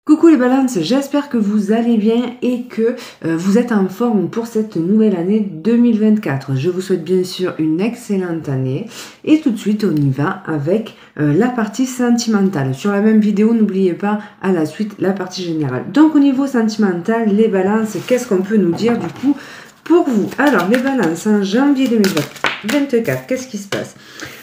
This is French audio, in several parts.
Coucou les balances, j'espère que vous allez bien et que vous êtes en forme pour cette nouvelle année 2024. Je vous souhaite bien sûr une excellente année et tout de suite on y va avec la partie sentimentale. Sur la même vidéo, n'oubliez pas à la suite la partie générale. Donc au niveau sentimental, les balances, qu'est-ce qu'on peut nous dire du coup pour vous? Alors les balances, en janvier 2024, qu'est-ce qui se passe?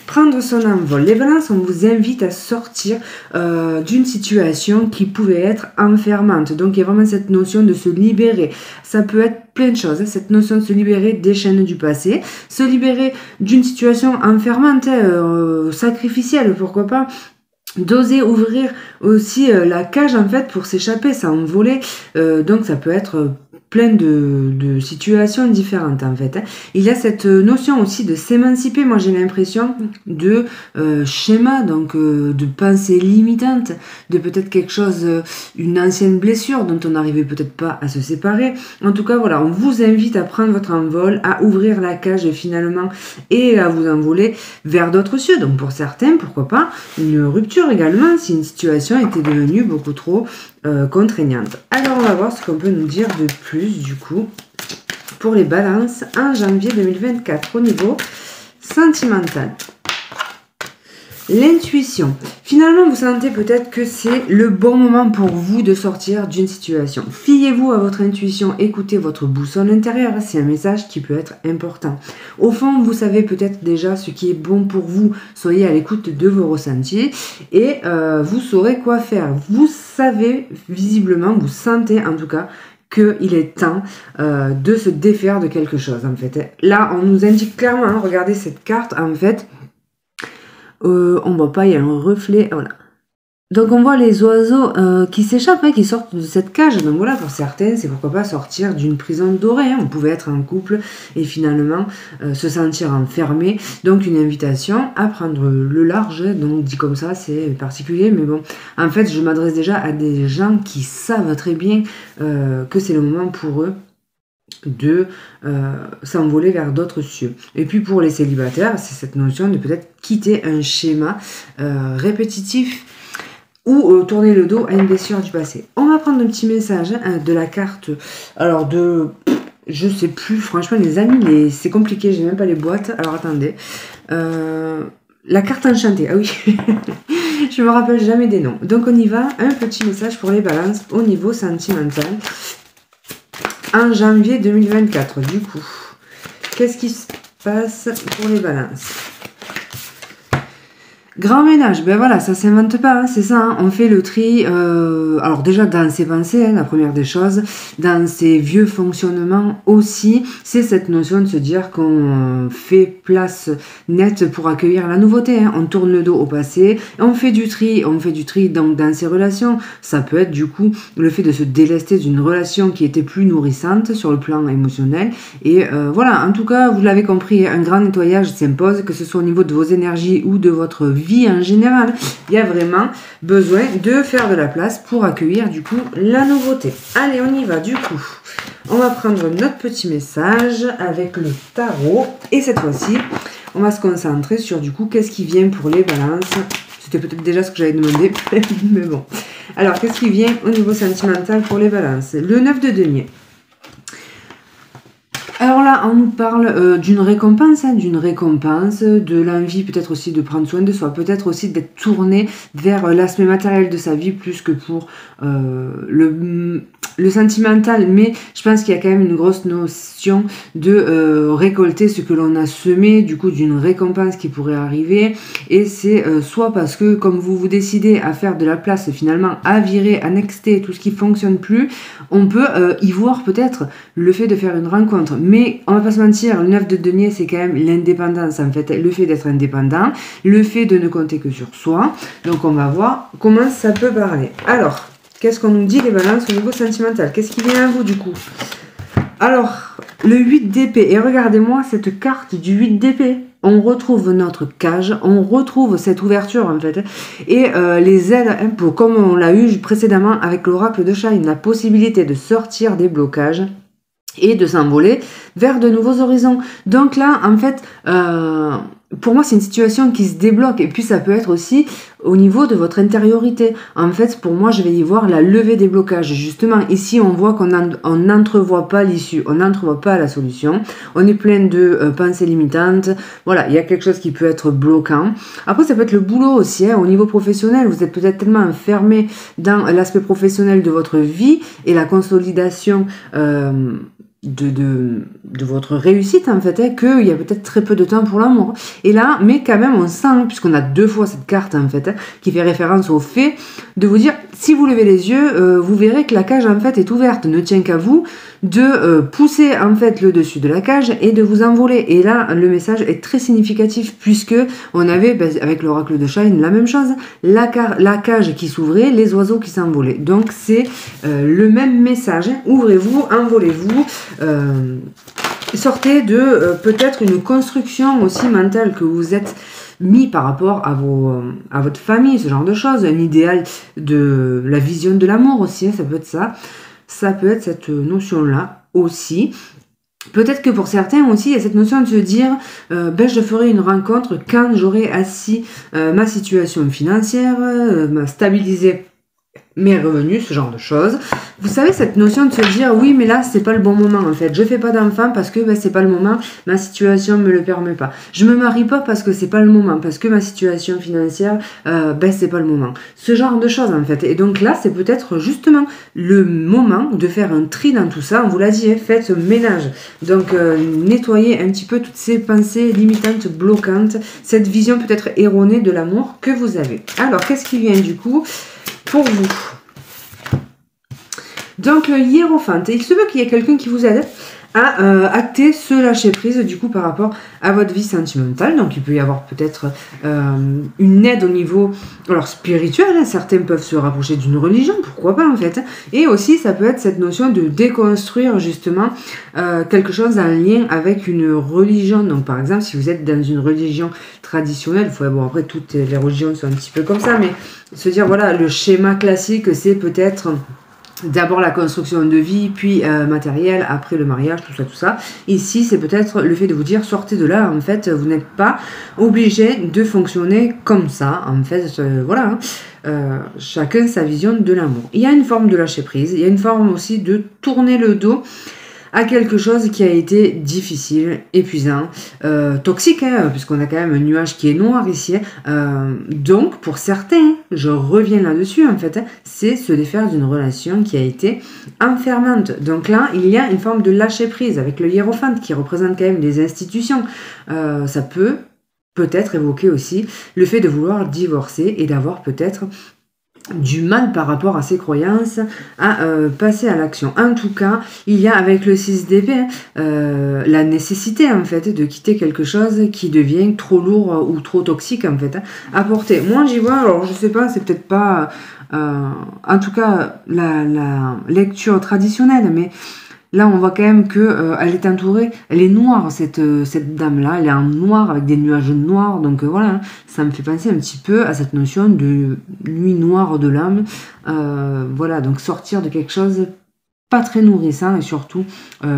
Prendre son envol. Les balances, on vous invite à sortir d'une situation qui pouvait être enfermante. Donc, il y a vraiment cette notion de se libérer. Ça peut être plein de choses. Cette notion de se libérer des chaînes du passé. Se libérer d'une situation enfermante, sacrificielle, pourquoi pas. D'oser ouvrir aussi la cage en fait pour s'échapper, s'envoler. Donc, ça peut être plein de situations différentes en fait. Il y a cette notion aussi de s'émanciper, moi j'ai l'impression, de schéma, donc de pensée limitante, de peut-être quelque chose, une ancienne blessure dont on n'arrivait peut-être pas à se séparer. En tout cas voilà, on vous invite à prendre votre envol, à ouvrir la cage finalement et à vous envoler vers d'autres cieux. Donc pour certains, pourquoi pas, une rupture également si une situation était devenue beaucoup trop contraignante. Alors on va voir ce qu'on peut nous dire de plus du coup pour les balances en janvier 2024 au niveau sentimental. L'intuition. Finalement, vous sentez peut-être que c'est le bon moment pour vous de sortir d'une situation. Fiez-vous à votre intuition, écoutez votre boussole intérieure, c'est un message qui peut être important. Au fond, vous savez peut-être déjà ce qui est bon pour vous. Soyez à l'écoute de vos ressentis et vous saurez quoi faire. Vous savez, visiblement, vous sentez en tout cas qu'il est temps de se défaire de quelque chose en fait. Là, on nous indique clairement, hein, regardez cette carte en fait. On voit pas, il y a un reflet, voilà. Donc on voit les oiseaux qui s'échappent, hein, qui sortent de cette cage. Donc voilà, pour certains, c'est pourquoi pas sortir d'une prison dorée. Hein. On pouvait être en couple et finalement se sentir enfermé. Donc une invitation à prendre le large. Donc dit comme ça, c'est particulier, mais bon. En fait, je m'adresse déjà à des gens qui savent très bien que c'est le moment pour eux de s'envoler vers d'autres cieux. Et puis pour les célibataires, c'est cette notion de peut-être quitter un schéma répétitif ou tourner le dos à une blessure du passé. On va prendre un petit message de la carte, alors de... je sais plus, franchement les amis, c'est compliqué, j'ai même pas les boîtes, alors attendez. La carte enchantée, ah oui, je me rappelle jamais des noms. Donc on y va, un petit message pour les balances au niveau sentimental. En janvier 2024, du coup, qu'est-ce qui se passe pour les balances? Grand ménage, ben voilà, ça s'invente pas, hein, c'est ça, hein, on fait le tri, alors déjà dans ses pensées, hein, la première des choses, dans ses vieux fonctionnements aussi, c'est cette notion de se dire qu'on fait place nette pour accueillir la nouveauté, hein, on tourne le dos au passé, on fait du tri donc dans ses relations, ça peut être du coup le fait de se délester d'une relation qui était plus nourrissante sur le plan émotionnel, et voilà, en tout cas, vous l'avez compris, un grand nettoyage s'impose, que ce soit au niveau de vos énergies ou de votre vie en général. Il y a vraiment besoin de faire de la place pour accueillir du coup la nouveauté. Allez, on y va du coup. On va prendre notre petit message avec le tarot et cette fois-ci, on va se concentrer sur du coup qu'est-ce qui vient pour les balances. C'était peut-être déjà ce que j'avais demandé, mais bon. Alors, qu'est-ce qui vient au niveau sentimental pour les balances? Le 9 de denier. Alors là, on nous parle d'une récompense, hein, de l'envie peut-être aussi de prendre soin de soi, peut-être aussi d'être tourné vers l'aspect matériel de sa vie plus que pour le sentimental, mais je pense qu'il y a quand même une grosse notion de récolter ce que l'on a semé, du coup d'une récompense qui pourrait arriver, et c'est soit parce que comme vous décidez à faire de la place finalement, à virer, à nexter tout ce qui fonctionne plus, on peut y voir peut-être le fait de faire une rencontre, mais on va pas se mentir, le 9 de denier c'est quand même l'indépendance en fait, le fait d'être indépendant, le fait de ne compter que sur soi, donc on va voir comment ça peut parler. Alors, qu'est-ce qu'on nous dit les balances au niveau sentimental? Qu'est-ce qui vient à vous du coup? Alors, le 8 d'épée. Et regardez-moi cette carte du 8 d'épée. On retrouve notre cage, on retrouve cette ouverture en fait. Et les ailes, hein, comme on l'a eu précédemment avec l'oracle de Shine, la possibilité de sortir des blocages et de s'envoler vers de nouveaux horizons. Donc là, en fait, pour moi, c'est une situation qui se débloque. Et puis, ça peut être aussi au niveau de votre intériorité. En fait, pour moi, je vais y voir la levée des blocages. Justement, ici, on voit qu'on n'entrevoit pas l'issue. On n'entrevoit pas la solution. On est plein de pensées limitantes. Voilà, il y a quelque chose qui peut être bloquant. Après, ça peut être le boulot aussi. Hein. Au niveau professionnel, vous êtes peut-être tellement enfermé dans l'aspect professionnel de votre vie et la consolidation de votre réussite en fait, hein, qu'il y a peut-être très peu de temps pour l'amour. Et là, mais quand même on sent, puisqu'on a 2 fois cette carte en fait, hein, qui fait référence au fait de vous dire, si vous levez les yeux, vous verrez que la cage en fait est ouverte, ne tient qu'à vous de pousser en fait le dessus de la cage et de vous envoler. Et là, le message est très significatif puisque on avait, avec l'oracle de Shine, la même chose, la cage qui s'ouvrait, les oiseaux qui s'envolaient. Donc c'est le même message, hein. Ouvrez-vous, envolez-vous, sortez de peut-être une construction aussi mentale que vous êtes mis par rapport à votre famille, ce genre de choses, un idéal de la vision de l'amour aussi, hein, ça peut être ça. Ça peut être cette notion-là aussi. Peut-être que pour certains aussi, il y a cette notion de se dire je ferai une rencontre quand j'aurai assis ma situation financière, stabilisé mes revenus, ce genre de choses. Vous savez, cette notion de se dire oui, mais là, c'est pas le bon moment en fait. Je fais pas d'enfant parce que c'est pas le moment, ma situation me le permet pas. Je me marie pas parce que c'est pas le moment, parce que ma situation financière, c'est pas le moment. Ce genre de choses en fait. Et donc là, c'est peut-être justement le moment de faire un tri dans tout ça. On vous l'a dit, hein, faites ménage. Donc, nettoyez un petit peu toutes ces pensées limitantes, bloquantes, cette vision peut-être erronée de l'amour que vous avez. Alors, qu'est-ce qui vient du coup pour vous? Donc le hiérophant, il se peut qu'il y ait quelqu'un qui vous aide à acter ce lâcher prise du coup par rapport à votre vie sentimentale. Donc il peut y avoir peut-être une aide au niveau spirituel, hein. Certains peuvent se rapprocher d'une religion, pourquoi pas en fait, et aussi ça peut être cette notion de déconstruire justement quelque chose en lien avec une religion. Donc par exemple si vous êtes dans une religion traditionnelle, après toutes les religions sont un petit peu comme ça, mais se dire voilà, le schéma classique c'est peut-être d'abord la construction de vie, puis matériel, après le mariage, tout ça. Ici, c'est peut-être le fait de vous dire, sortez de là, en fait, vous n'êtes pas obligé de fonctionner comme ça, en fait, voilà. Chacun sa vision de l'amour. Il y a une forme de lâcher prise, il y a une forme aussi de tourner le dos à quelque chose qui a été difficile, épuisant, toxique, hein, puisqu'on a quand même un nuage qui est noir ici. Donc, pour certains, je reviens là-dessus, en fait, c'est se défaire d'une relation qui a été enfermante. Donc là, il y a une forme de lâcher-prise avec le hiérophante qui représente quand même les institutions. Ça peut-être évoquer aussi le fait de vouloir divorcer et d'avoir peut-être du mal par rapport à ses croyances à passer à l'action. En tout cas, il y a avec le 6 d'épée la nécessité en fait de quitter quelque chose qui devient trop lourd ou trop toxique en fait à porter. Moi j'y vois, alors je sais pas, c'est peut-être pas en tout cas la lecture traditionnelle, mais là, on voit quand même que elle est entourée, elle est noire, cette dame-là, elle est en noir avec des nuages noirs, donc voilà, ça me fait penser un petit peu à cette notion de nuit noire de l'âme. Voilà, donc sortir de quelque chose pas très nourrissant et surtout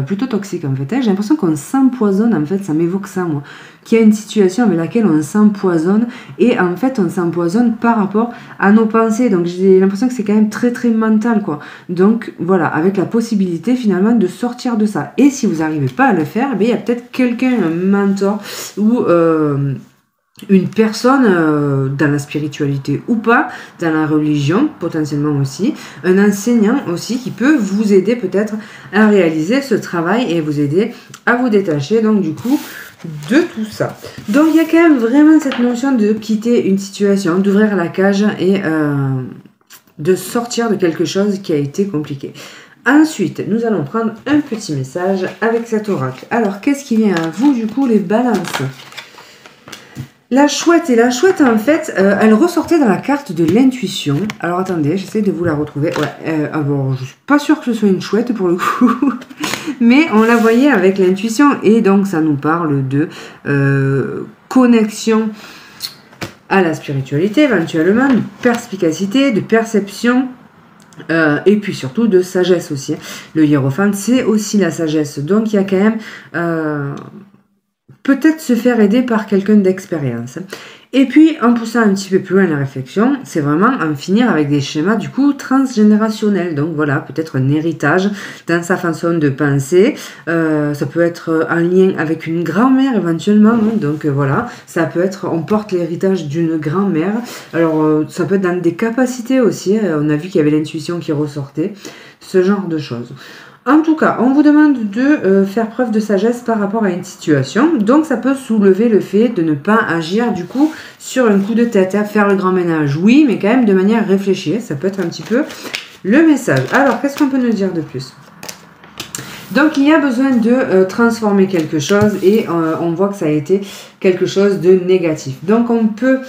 plutôt toxique en fait. J'ai l'impression qu'on s'empoisonne, en fait, ça m'évoque ça moi, qu'il y a une situation avec laquelle on s'empoisonne et en fait on s'empoisonne par rapport à nos pensées. Donc j'ai l'impression que c'est quand même très très mental quoi. Donc voilà, avec la possibilité finalement de sortir de ça. Et si vous n'arrivez pas à le faire, il y a peut-être quelqu'un, un mentor ou une personne dans la spiritualité ou pas, dans la religion potentiellement aussi, un enseignant aussi qui peut vous aider peut-être à réaliser ce travail et vous aider à vous détacher donc du coup de tout ça. Donc il y a quand même vraiment cette notion de quitter une situation, d'ouvrir la cage et de sortir de quelque chose qui a été compliqué. Ensuite, nous allons prendre un petit message avec cet oracle. Alors, qu'est-ce qui vient à vous du coup les balances ? La chouette, et la chouette en fait, elle ressortait dans la carte de l'intuition. Alors attendez, j'essaie de vous la retrouver. Ouais, bon, je suis pas sûre que ce soit une chouette pour le coup, mais on la voyait avec l'intuition et donc ça nous parle de connexion à la spiritualité éventuellement, de perspicacité, de perception. Et puis surtout de sagesse aussi. Le hiérophante, c'est aussi la sagesse. Donc il y a quand même peut-être se faire aider par quelqu'un d'expérience. Et puis, en poussant un petit peu plus loin la réflexion, c'est vraiment en finir avec des schémas du coup transgénérationnels. Donc voilà, peut-être un héritage dans sa façon de penser. Ça peut être en lien avec une grand-mère éventuellement. Hein. Donc voilà, ça peut être, on porte l'héritage d'une grand-mère. Alors ça peut être dans des capacités aussi. On a vu qu'il y avait l'intuition qui ressortait. Ce genre de choses. En tout cas, on vous demande de faire preuve de sagesse par rapport à une situation. Donc, ça peut soulever le fait de ne pas agir, du coup, sur un coup de tête. À faire le grand ménage, oui, mais quand même de manière réfléchie. Ça peut être un petit peu le message. Alors, qu'est-ce qu'on peut nous dire de plus? Donc, il y a besoin de transformer quelque chose et on voit que ça a été quelque chose de négatif. Donc, on peut...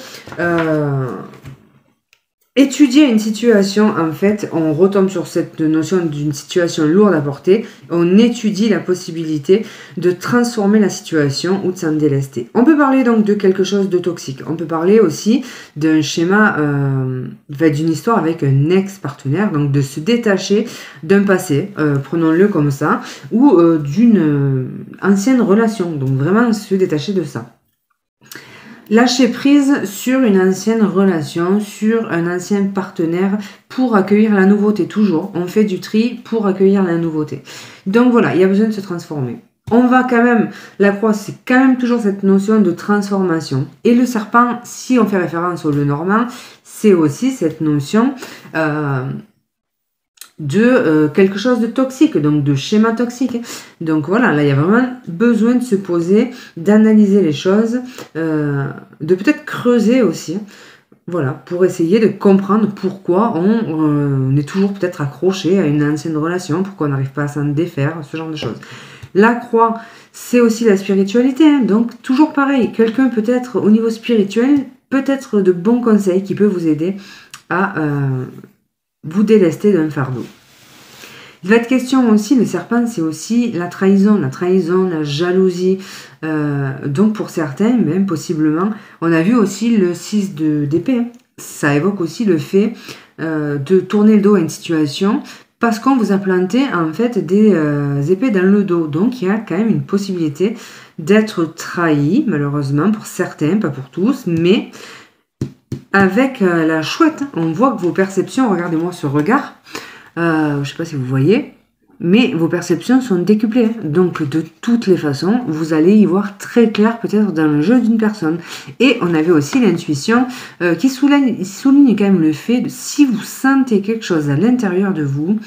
étudier une situation, en fait, on retombe sur cette notion d'une situation lourde à porter, on étudie la possibilité de transformer la situation ou de s'en délester. On peut parler donc de quelque chose de toxique, on peut parler aussi d'un schéma, d'une histoire avec un ex-partenaire, donc de se détacher d'un passé, prenons-le comme ça, ou d'une ancienne relation, donc vraiment se détacher de ça. Lâcher prise sur une ancienne relation, sur un ancien partenaire pour accueillir la nouveauté. Toujours, on fait du tri pour accueillir la nouveauté. Donc voilà, il y a besoin de se transformer. On va quand même, la croix, c'est quand même toujours cette notion de transformation. Et le serpent, si on fait référence au Lenormand, c'est aussi cette notion de quelque chose de toxique, donc de schéma toxique. Donc voilà, là il y a vraiment besoin de se poser, d'analyser les choses, de peut-être creuser aussi, voilà, pour essayer de comprendre pourquoi on est toujours peut-être accroché à une ancienne relation, pourquoi on n'arrive pas à s'en défaire, ce genre de choses. La croix, c'est aussi la spiritualité, hein, donc toujours pareil, quelqu'un peut-être au niveau spirituel, peut-être de bons conseils qui peuvent vous aider à... vous délester d'un fardeau. Il va être question aussi, le serpent, c'est aussi la trahison, la jalousie. Donc pour certains, même possiblement, on a vu aussi le 6 d'épée. Ça évoque aussi le fait de tourner le dos à une situation parce qu'on vous a planté en fait des épées dans le dos. Donc il y a quand même une possibilité d'être trahi, malheureusement, pour certains, pas pour tous, mais... avec la chouette, on voit que vos perceptions, regardez-moi ce regard, je ne sais pas si vous voyez, mais vos perceptions sont décuplées. Donc de toutes les façons, vous allez y voir très clair peut-être dans le jeu d'une personne. Et on avait aussi l'intuition qui souligne quand même le fait de si vous sentez quelque chose à l'intérieur de vous,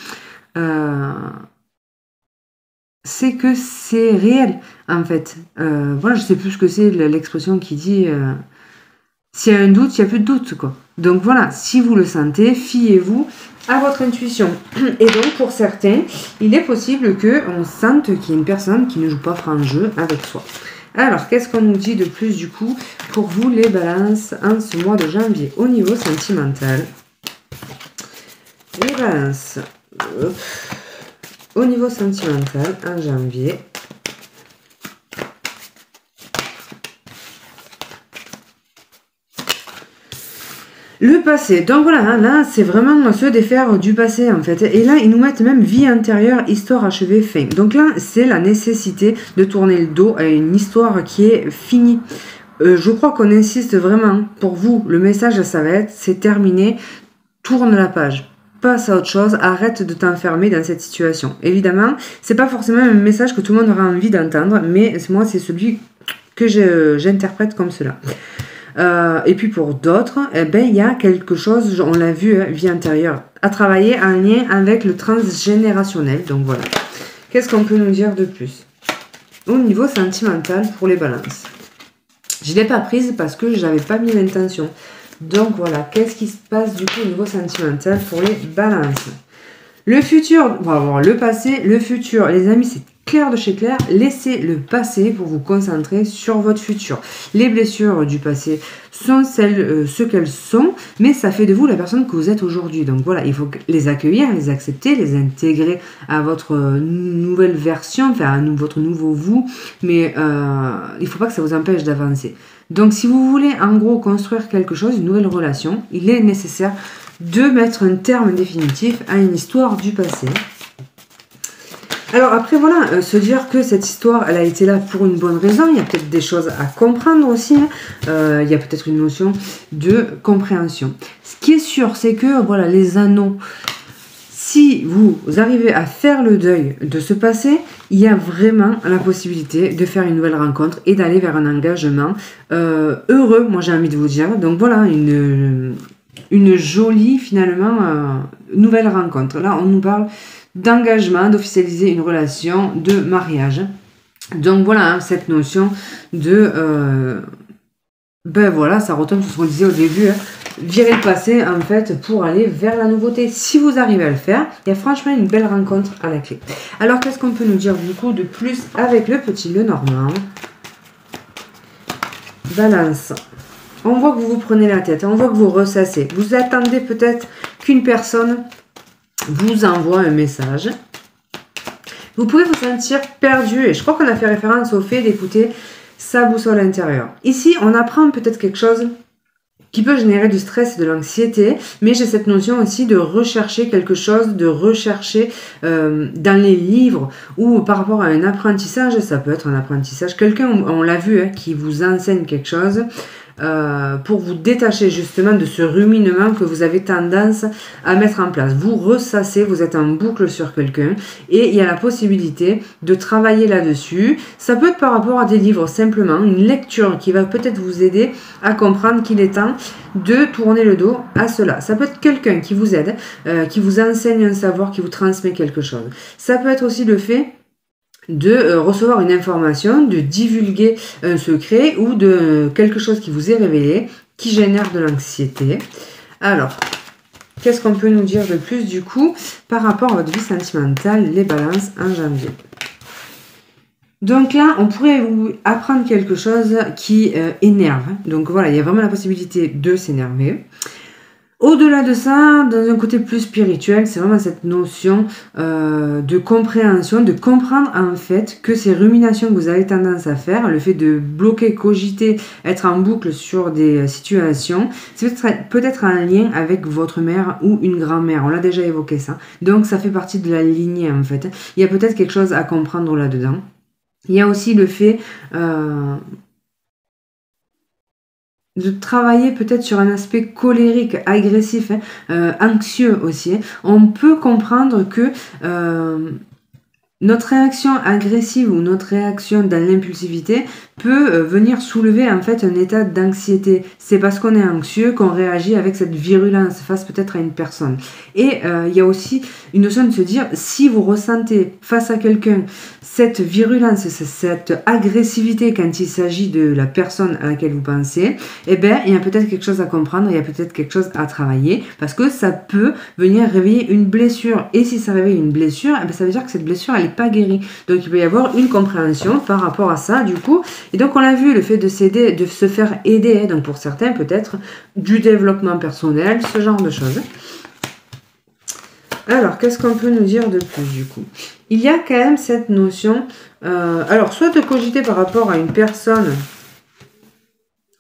c'est que c'est réel en fait. Voilà, je ne sais plus ce que c'est l'expression qui dit... s'il y a un doute, il n'y a plus de doute, quoi. Donc voilà, si vous le sentez, fiez-vous à votre intuition. Et donc, pour certains, il est possible qu'on sente qu'il y a une personne qui ne joue pas franc jeu avec soi. Alors, qu'est-ce qu'on nous dit de plus, du coup, pour vous, les balances, en ce mois de janvier, au niveau sentimental? Les balances, au niveau sentimental, en janvier... Le passé, donc voilà, là c'est vraiment se défaire du passé en fait. Et là ils nous mettent même vie intérieure, histoire achevée, fin. Donc là c'est la nécessité de tourner le dos à une histoire qui est finie. Je crois qu'on insiste vraiment, pour vous, le message ça va être, c'est terminé, tourne la page. Passe à autre chose, arrête de t'enfermer dans cette situation. Évidemment, c'est pas forcément un message que tout le monde aura envie d'entendre, mais moi c'est celui que j'interprète comme cela. Et puis pour d'autres, eh ben, il y a quelque chose, on l'a vu, vie intérieure, à travailler en lien avec le transgénérationnel. Donc voilà. Qu'est-ce qu'on peut nous dire de plus? Au niveau sentimental pour les balances. Je ne l'ai pas prise parce que je n'avais pas mis l'intention. Donc voilà, qu'est-ce qui se passe du coup au niveau sentimental pour les balances? Le futur, on va voir le passé, le futur. Les amis, c'est clair de chez clair. Laissez le passé pour vous concentrer sur votre futur. Les blessures du passé sont ce qu'elles sont, mais ça fait de vous la personne que vous êtes aujourd'hui. Donc voilà, il faut les accueillir, les accepter, les intégrer à votre nouvelle version, enfin à votre nouveau vous, mais il ne faut pas que ça vous empêche d'avancer. Donc si vous voulez en gros construire quelque chose, une nouvelle relation, il est nécessaire de mettre un terme définitif à une histoire du passé. Alors après, voilà, se dire que cette histoire, elle a été là pour une bonne raison. Il y a peut-être des choses à comprendre aussi. Il y a peut-être une notion de compréhension. Ce qui est sûr, c'est que, voilà, les anneaux, si vous arrivez à faire le deuil de ce passé, il y a vraiment la possibilité de faire une nouvelle rencontre et d'aller vers un engagement heureux, moi j'ai envie de vous dire. Donc voilà, une jolie, finalement, nouvelle rencontre. Là, on nous parle d'engagement, d'officialiser une relation, de mariage. Donc voilà, hein, cette notion de... ben voilà, ça retombe sur ce qu'on disait au début, hein, virer le passé en fait pour aller vers la nouveauté. Si vous arrivez à le faire, il y a franchement une belle rencontre à la clé. Alors qu'est-ce qu'on peut nous dire du coup de plus avec le petit Lenormand? Balance. On voit que vous vous prenez la tête, on voit que vous ressassez. Vous attendez peut-être qu'une personne vous envoie un message. Vous pouvez vous sentir perdu et je crois qu'on a fait référence au fait d'écouter sa boussole intérieure. Ici, on apprend peut-être quelque chose qui peut générer du stress et de l'anxiété, mais j'ai cette notion aussi de rechercher quelque chose, de rechercher dans les livres ou par rapport à un apprentissage, ça peut être un apprentissage, quelqu'un, on l'a vu, hein, qui vous enseigne quelque chose, pour vous détacher justement de ce ruminement que vous avez tendance à mettre en place. Vous ressassez, vous êtes en boucle sur quelqu'un et il y a la possibilité de travailler là-dessus. Ça peut être par rapport à des livres, simplement une lecture qui va peut-être vous aider à comprendre qu'il est temps de tourner le dos à cela. Ça peut être quelqu'un qui vous aide, qui vous enseigne un savoir, qui vous transmet quelque chose. Ça peut être aussi le fait de recevoir une information, de divulguer un secret ou de quelque chose qui vous est révélé, qui génère de l'anxiété. Alors, qu'est-ce qu'on peut nous dire de plus du coup par rapport à votre vie sentimentale, les balances en janvier? Donc là, on pourrait vous apprendre quelque chose qui énerve. Donc voilà, il y a vraiment la possibilité de s'énerver. Au-delà de ça, dans un côté plus spirituel, c'est vraiment cette notion de compréhension, de comprendre en fait que ces ruminations que vous avez tendance à faire, le fait de bloquer, cogiter, être en boucle sur des situations, c'est peut-être un lien avec votre mère ou une grand-mère. On l'a déjà évoqué ça. Donc ça fait partie de la lignée en fait. Il y a peut-être quelque chose à comprendre là-dedans. Il y a aussi le fait... de travailler peut-être sur un aspect colérique, agressif, hein, anxieux aussi. On peut comprendre que notre réaction agressive ou notre réaction dans l'impulsivité peut venir soulever en fait un état d'anxiété. C'est parce qu'on est anxieux qu'on réagit avec cette virulence face peut-être à une personne. Et il y a aussi une notion de se dire, si vous ressentez face à quelqu'un cette virulence, cette agressivité quand il s'agit de la personne à laquelle vous pensez, eh bien, il y a peut-être quelque chose à comprendre, il y a peut-être quelque chose à travailler, parce que ça peut venir réveiller une blessure. Et si ça réveille une blessure, eh bien, ça veut dire que cette blessure, elle n'est pas guérie. Donc, il peut y avoir une compréhension par rapport à ça, du coup. Et donc, on l'a vu, le fait de s'aider, de se faire aider, donc pour certains, peut-être, du développement personnel, ce genre de choses. Alors, qu'est-ce qu'on peut nous dire de plus du coup? Il y a quand même cette notion, alors soit de cogiter par rapport à une personne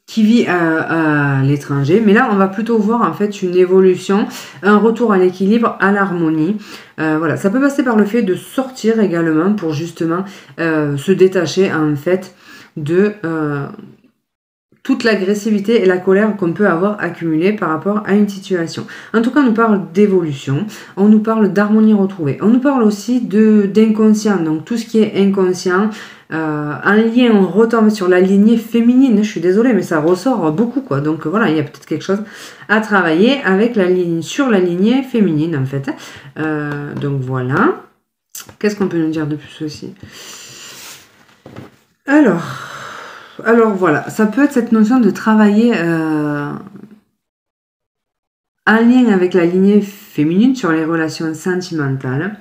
qui vit à l'étranger, mais là on va plutôt voir en fait une évolution, un retour à l'équilibre, à l'harmonie. Voilà, ça peut passer par le fait de sortir également pour justement se détacher en fait de... toute l'agressivité et la colère qu'on peut avoir accumulée par rapport à une situation. En tout cas, on nous parle d'évolution, on nous parle d'harmonie retrouvée, on nous parle aussi d'inconscient, donc tout ce qui est inconscient, un lien, on retombe sur la lignée féminine, je suis désolée, mais ça ressort beaucoup, quoi. Donc voilà, il y a peut-être quelque chose à travailler avec sur la lignée féminine, en fait. Donc voilà. Qu'est-ce qu'on peut nous dire de plus aussi? Alors voilà, ça peut être cette notion de travailler en lien avec la lignée féminine sur les relations sentimentales.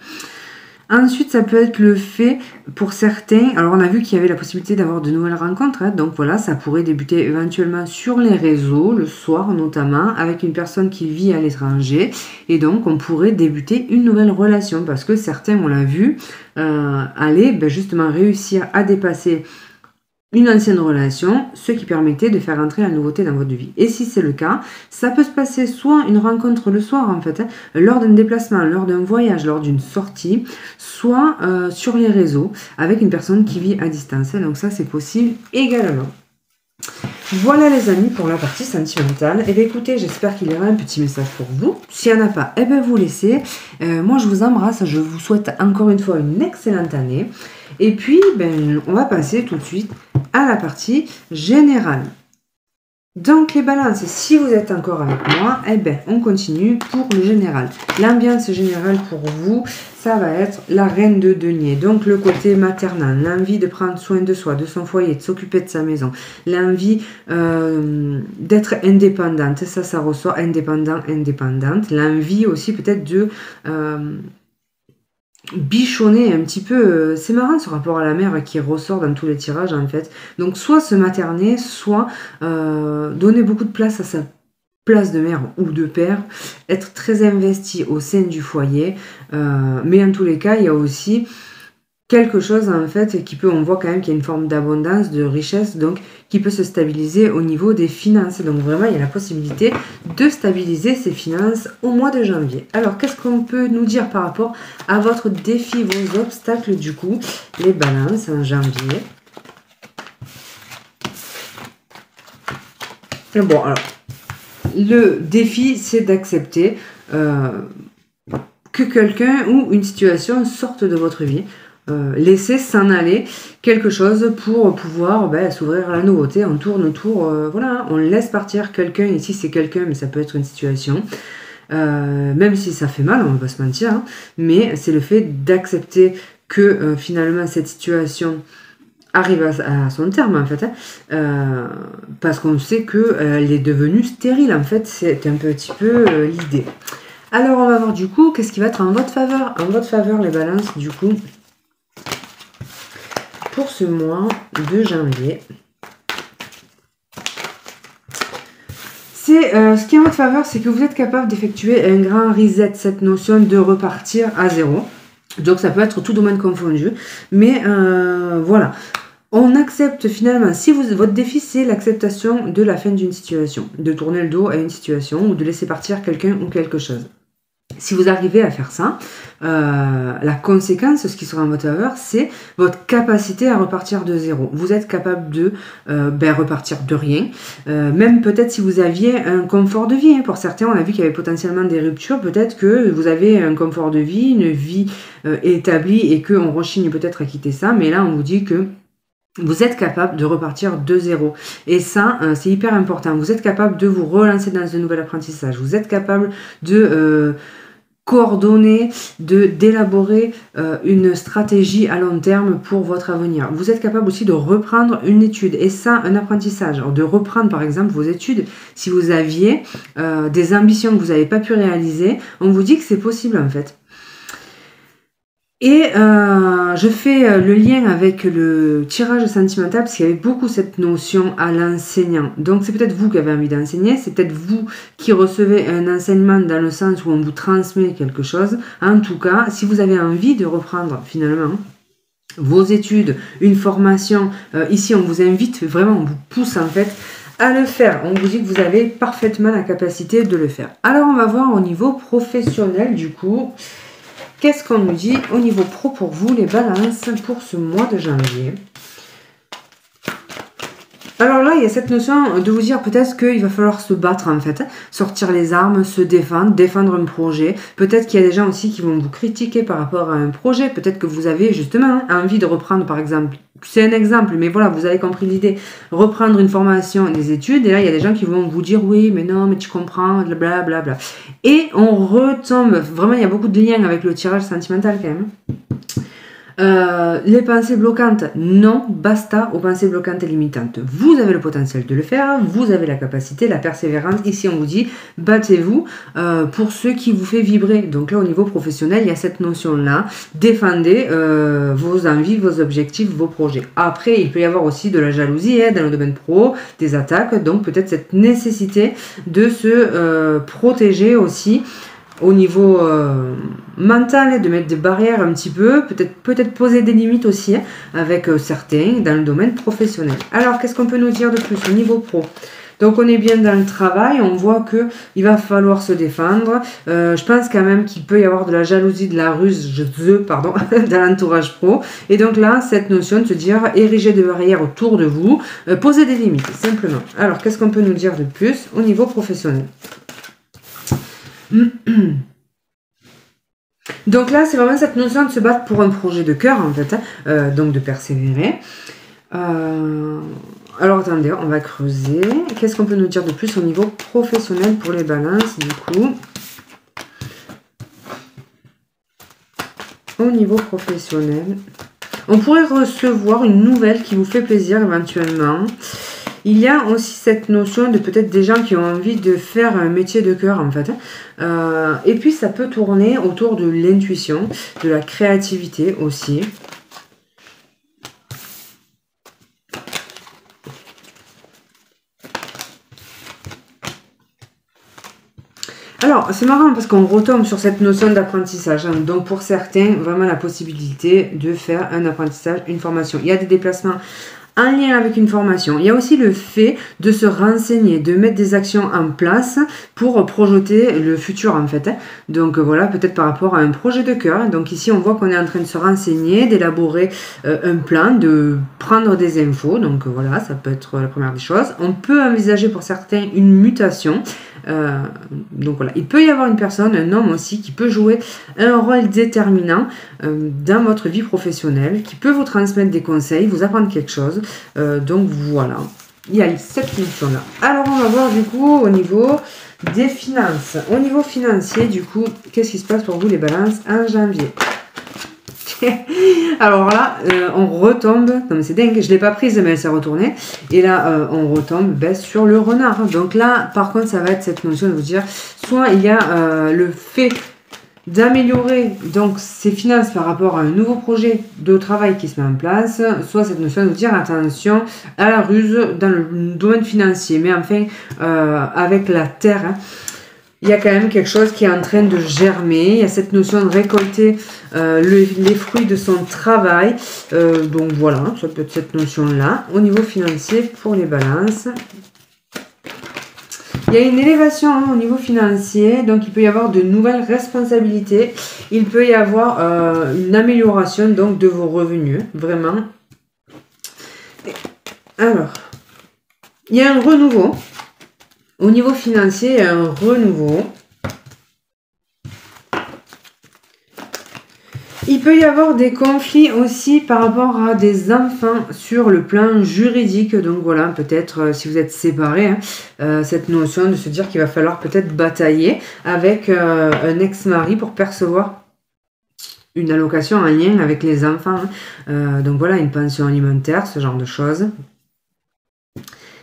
Ensuite, ça peut être le fait, pour certains, alors on a vu qu'il y avait la possibilité d'avoir de nouvelles rencontres, hein, donc voilà, ça pourrait débuter éventuellement sur les réseaux, le soir notamment, avec une personne qui vit à l'étranger, et donc on pourrait débuter une nouvelle relation, parce que certains, on l'a vu, justement réussir à dépasser une ancienne relation, ce qui permettait de faire entrer la nouveauté dans votre vie. Et si c'est le cas, ça peut se passer soit une rencontre le soir en fait, lors d'un déplacement, lors d'un voyage, lors d'une sortie, soit sur les réseaux avec une personne qui vit à distance. Donc ça c'est possible également. Voilà les amis pour la partie sentimentale. Et bien écoutez, j'espère qu'il y aura un petit message pour vous. S'il n'y en a pas, eh bien vous laissez. Moi je vous embrasse, je vous souhaite encore une fois une excellente année. Et puis, on va passer tout de suite à la partie générale. Donc les balances, si vous êtes encore avec moi, on continue pour le général. L'ambiance générale pour vous, ça va être la reine de denier. Donc le côté maternel, l'envie de prendre soin de soi, de son foyer, de s'occuper de sa maison. L'envie d'être indépendante, ça ressort indépendante. L'envie aussi peut-être de... bichonner un petit peu, c'est marrant ce rapport à la mère qui ressort dans tous les tirages en fait. Donc soit se materner, soit donner beaucoup de place à sa place de mère ou de père, être très investi au sein du foyer, mais en tous les cas il y a aussi quelque chose en fait qui peut, on voit quand même qu'il y a une forme d'abondance, de richesse, donc qui peut se stabiliser au niveau des finances. Donc vraiment il y a la possibilité de stabiliser ses finances au mois de janvier. Alors qu'est-ce qu'on peut nous dire par rapport à votre défi, vos obstacles du coup, les balances en janvier? Bon alors, le défi c'est d'accepter que quelqu'un ou une situation sorte de votre vie. Laisser s'en aller quelque chose pour pouvoir s'ouvrir à la nouveauté. On tourne autour, voilà, on laisse partir quelqu'un. Ici c'est quelqu'un, mais ça peut être une situation, même si ça fait mal, on va pas se mentir, hein, mais c'est le fait d'accepter que finalement cette situation arrive à son terme en fait, parce qu'on sait qu'elle est devenue stérile en fait, c'est un petit peu l'idée. Alors on va voir du coup qu'est-ce qui va être en votre faveur. En votre faveur les balances du coup pour ce mois de janvier. C'est ce qui est en votre faveur, c'est que vous êtes capable d'effectuer un grand reset, cette notion de repartir à zéro. Donc ça peut être tout domaine confondu, mais voilà. On accepte finalement, si votre défi c'est l'acceptation de la fin d'une situation, de tourner le dos à une situation ou de laisser partir quelqu'un ou quelque chose. Si vous arrivez à faire ça, la conséquence, ce qui sera en votre faveur, c'est votre capacité à repartir de zéro. Vous êtes capable de repartir de rien. Même peut-être si vous aviez un confort de vie. Hein. Pour certains, on a vu qu'il y avait potentiellement des ruptures. Peut-être que vous avez un confort de vie, une vie établie et qu'on rechigne peut-être à quitter ça. Mais là, on vous dit que vous êtes capable de repartir de zéro. Et ça, c'est hyper important. Vous êtes capable de vous relancer dans un nouvel apprentissage. Vous êtes capable de coordonner, d'élaborer une stratégie à long terme pour votre avenir. Vous êtes capable aussi de reprendre une étude. Et ça, un apprentissage. Alors, de reprendre, par exemple, vos études. Si vous aviez des ambitions que vous n'avez pas pu réaliser, on vous dit que c'est possible, en fait. Et je fais le lien avec le tirage sentimental parce qu'il y avait beaucoup cette notion à l'enseignant. Donc c'est peut-être vous qui avez envie d'enseigner, c'est peut-être vous qui recevez un enseignement dans le sens où on vous transmet quelque chose. En tout cas, si vous avez envie de reprendre finalement vos études, une formation, ici on vous invite vraiment, on vous pousse en fait à le faire. On vous dit que vous avez parfaitement la capacité de le faire. Alors on va voir au niveau professionnel du coup. Qu'est-ce qu'on nous dit au niveau pro pour vous, les balances, pour ce mois de janvier? Alors là, il y a cette notion de vous dire peut-être qu'il va falloir se battre en fait, sortir les armes, se défendre un projet. Peut-être qu'il y a des gens aussi qui vont vous critiquer par rapport à un projet. Peut-être que vous avez justement envie de reprendre par exemple, c'est un exemple, mais voilà, vous avez compris l'idée, reprendre une formation, des études. Et là, il y a des gens qui vont vous dire oui, mais non, mais tu comprends, blablabla. Et on retombe, vraiment, il y a beaucoup de liens avec le tirage sentimental quand même. Les pensées bloquantes, non, basta aux pensées bloquantes et limitantes. Vous avez le potentiel de le faire, vous avez la capacité, la persévérance. Ici, on vous dit, battez-vous pour ce qui vous fait vibrer. Donc là, au niveau professionnel, il y a cette notion-là. Défendez vos envies, vos objectifs, vos projets. Après, il peut y avoir aussi de la jalousie dans le domaine pro, des attaques. Donc peut-être cette nécessité de se protéger aussi au niveau mental, de mettre des barrières un petit peu, peut-être poser des limites aussi hein, avec certains dans le domaine professionnel. Alors, qu'est-ce qu'on peut nous dire de plus au niveau pro? Donc on est bien dans le travail, on voit que il va falloir se défendre. Je pense quand même qu'il peut y avoir de la jalousie, de la ruse, pardon, dans l'entourage pro. Et donc là, cette notion de se dire ériger des barrières autour de vous, poser des limites, simplement. Alors, qu'est-ce qu'on peut nous dire de plus au niveau professionnel? Donc là, c'est vraiment cette notion de se battre pour un projet de cœur, en fait, hein, donc de persévérer. Alors attendez, on va creuser. Qu'est-ce qu'on peut nous dire de plus au niveau professionnel pour les balances, du coup? Au niveau professionnel, on pourrait recevoir une nouvelle qui vous fait plaisir éventuellement. Il y a aussi cette notion de peut-être des gens qui ont envie de faire un métier de cœur en fait. Et puis ça peut tourner autour de l'intuition, de la créativité aussi. Alors, c'est marrant parce qu'on retombe sur cette notion d'apprentissage. Hein. Donc, pour certains, vraiment la possibilité de faire un apprentissage, une formation. Il y a des déplacements en lien avec une formation. Il y a aussi le fait de se renseigner, de mettre des actions en place pour projeter le futur en fait. Hein. Donc voilà, peut-être par rapport à un projet de cœur. Donc ici, on voit qu'on est en train de se renseigner, d'élaborer un plan, de prendre des infos. Donc voilà, ça peut être la première des choses. On peut envisager pour certains une mutation. Donc voilà, il peut y avoir une personne, un homme aussi, qui peut jouer un rôle déterminant dans votre vie professionnelle, qui peut vous transmettre des conseils, vous apprendre quelque chose. Donc voilà, il y a cette notion-là. Alors on va voir du coup au niveau des finances. Au niveau financier, du coup, qu'est-ce qui se passe pour vous les balances en janvier? Alors là, on retombe, non mais c'est dingue, je ne l'ai pas prise mais elle s'est retournée, et là on retombe sur le renard. Donc là, par contre, ça va être cette notion de vous dire, soit il y a le fait d'améliorer donc ses finances par rapport à un nouveau projet de travail qui se met en place, soit cette notion de vous dire attention à la ruse dans le domaine financier, mais enfin avec la terre, hein, il y a quand même quelque chose qui est en train de germer. Il y a cette notion de récolter les fruits de son travail. Donc voilà, ça peut être cette notion-là. Au niveau financier, pour les balances, il y a une élévation hein, au niveau financier. Donc il peut y avoir de nouvelles responsabilités. Il peut y avoir une amélioration donc, de vos revenus. Vraiment. Alors, il y a un renouveau. Au niveau financier, il y a un renouveau. Il peut y avoir des conflits aussi par rapport à des enfants sur le plan juridique. Donc voilà, peut-être si vous êtes séparés, hein, cette notion de se dire qu'il va falloir peut-être batailler avec un ex-mari pour percevoir une allocation en lien avec les enfants. Hein. Donc voilà, une pension alimentaire, ce genre de choses.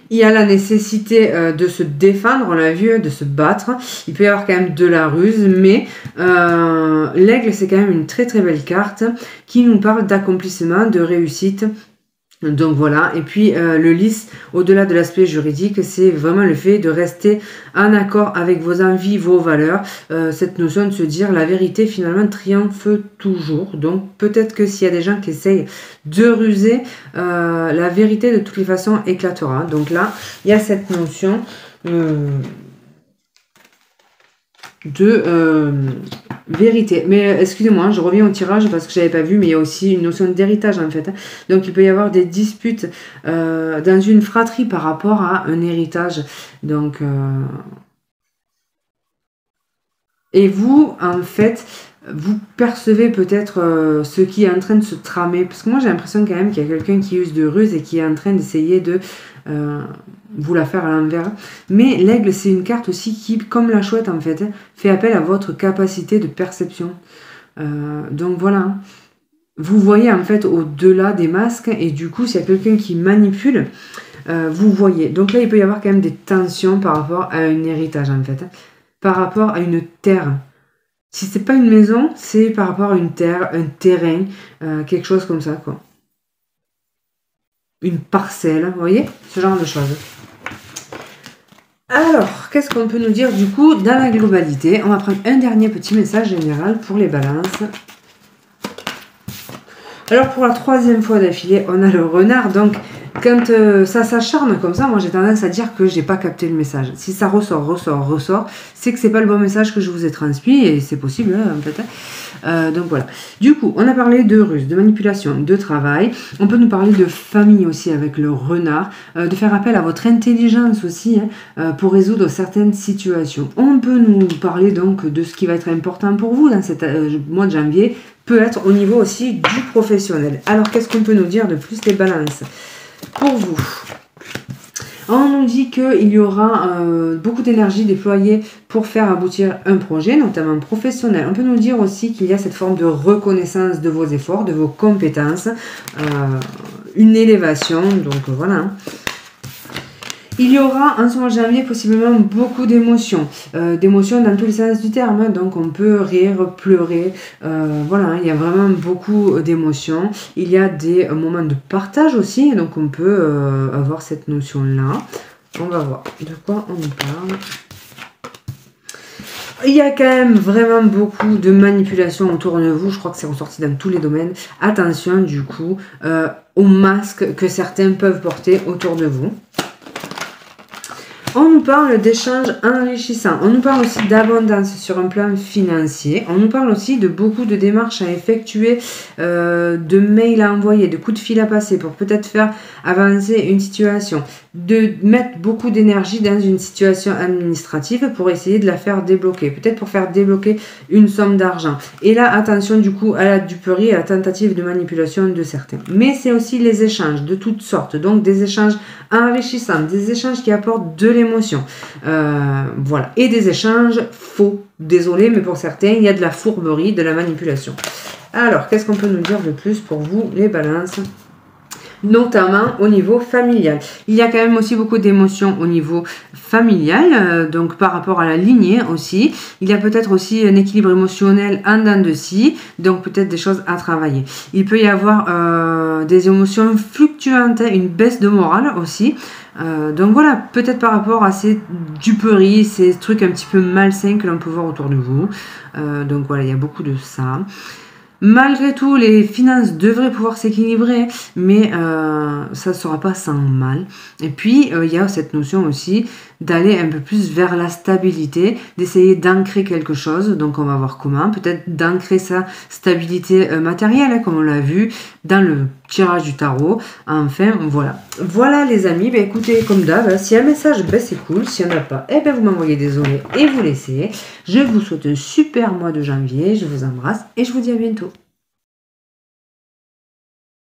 Il y a la nécessité de se défendre, on l'a vu, de se battre. Il peut y avoir quand même de la ruse, mais l'aigle, c'est quand même une très très belle carte qui nous parle d'accomplissement, de réussite. Donc voilà, et puis le lys, au-delà de l'aspect juridique, c'est vraiment le fait de rester en accord avec vos envies, vos valeurs, cette notion de se dire la vérité finalement triomphe toujours. Donc peut-être que s'il y a des gens qui essayent de ruser, la vérité de toutes les façons éclatera. Donc là, il y a cette notion de vérité. Mais excusez-moi, je reviens au tirage parce que je n'avais pas vu, mais il y a aussi une notion d'héritage en fait. Donc il peut y avoir des disputes dans une fratrie par rapport à un héritage. Donc et vous, en fait, vous percevez peut-être ce qui est en train de se tramer. Parce que moi j'ai l'impression quand même qu'il y a quelqu'un qui use de ruse et qui est en train d'essayer de vous la faire à l'envers. Mais l'aigle, c'est une carte aussi qui, comme la chouette en fait, fait appel à votre capacité de perception. Donc voilà, vous voyez en fait au-delà des masques et du coup, s'il y a quelqu'un qui manipule, vous voyez. Donc là, il peut y avoir quand même des tensions par rapport à un héritage en fait, par rapport à une terre. Si c'est pas une maison, c'est par rapport à une terre, un terrain, quelque chose comme ça quoi. Une parcelle, vous voyez, ce genre de choses. Alors, qu'est-ce qu'on peut nous dire du coup dans la globalité? On va prendre un dernier petit message général pour les balances. Alors pour la 3e fois d'affilée, on a le renard. Donc quand ça s'acharne comme ça, moi j'ai tendance à dire que j'ai pas capté le message. Si ça ressort, c'est que c'est pas le bon message que je vous ai transmis, et c'est possible en fait. Donc voilà. Du coup, on a parlé de ruse, de manipulation, de travail. On peut nous parler de famille aussi avec le renard, de faire appel à votre intelligence aussi pour résoudre certaines situations. On peut nous parler donc de ce qui va être important pour vous dans cet mois de janvier, peut être au niveau aussi du professionnel. Alors, qu'est-ce qu'on peut nous dire de plus les balances pour vous? On nous dit qu'il y aura beaucoup d'énergie déployée pour faire aboutir un projet, notamment professionnel. On peut nous dire aussi qu'il y a cette forme de reconnaissance de vos efforts, de vos compétences, une élévation, donc voilà. Il y aura en ce mois de janvier possiblement beaucoup d'émotions, d'émotions dans tous les sens du terme, donc on peut rire, pleurer, voilà, il y a vraiment beaucoup d'émotions. Il y a des moments de partage aussi, donc on peut avoir cette notion-là. On va voir de quoi on parle. Il y a quand même vraiment beaucoup de manipulation autour de vous. Je crois que c'est ressorti dans tous les domaines. Attention du coup aux masques que certains peuvent porter autour de vous. On nous parle d'échanges enrichissants. On nous parle aussi d'abondance sur un plan financier. On nous parle aussi de beaucoup de démarches à effectuer, de mails à envoyer, de coups de fil à passer pour peut-être faire avancer une situation, de mettre beaucoup d'énergie dans une situation administrative pour essayer de la faire débloquer, peut-être pour faire débloquer une somme d'argent. Et là, attention du coup à la duperie, à la tentative de manipulation de certains. Mais c'est aussi les échanges de toutes sortes, donc des échanges enrichissants, des échanges qui apportent de l'émotion, voilà, et des échanges faux. Désolé, mais pour certains, il y a de la fourberie, de la manipulation. Alors, qu'est-ce qu'on peut nous dire de plus pour vous, les balances ? Notamment au niveau familial. Il y a quand même aussi beaucoup d'émotions au niveau familial, donc par rapport à la lignée aussi. Il y a peut-être aussi un équilibre émotionnel en dents de scie, donc peut-être des choses à travailler. Il peut y avoir des émotions fluctuantes, une baisse de morale aussi. Donc voilà, peut-être par rapport à ces duperies, ces trucs un petit peu malsains que l'on peut voir autour de vous. Donc voilà, il y a beaucoup de ça. Malgré tout, les finances devraient pouvoir s'équilibrer, mais ça ne sera pas sans mal. Et puis, il y a cette notion aussi d'aller un peu plus vers la stabilité, d'essayer d'ancrer quelque chose. Donc, on va voir comment. Peut-être d'ancrer sa stabilité matérielle, comme on l'a vu dans le tirage du tarot. Enfin, voilà. Voilà, les amis. Ben, écoutez, comme d'hab, s'il y a un message, ben, c'est cool. S'il n'y en a pas, eh ben, vous m'envoyez désolé et vous laissez. Je vous souhaite un super mois de janvier. Je vous embrasse et je vous dis à bientôt.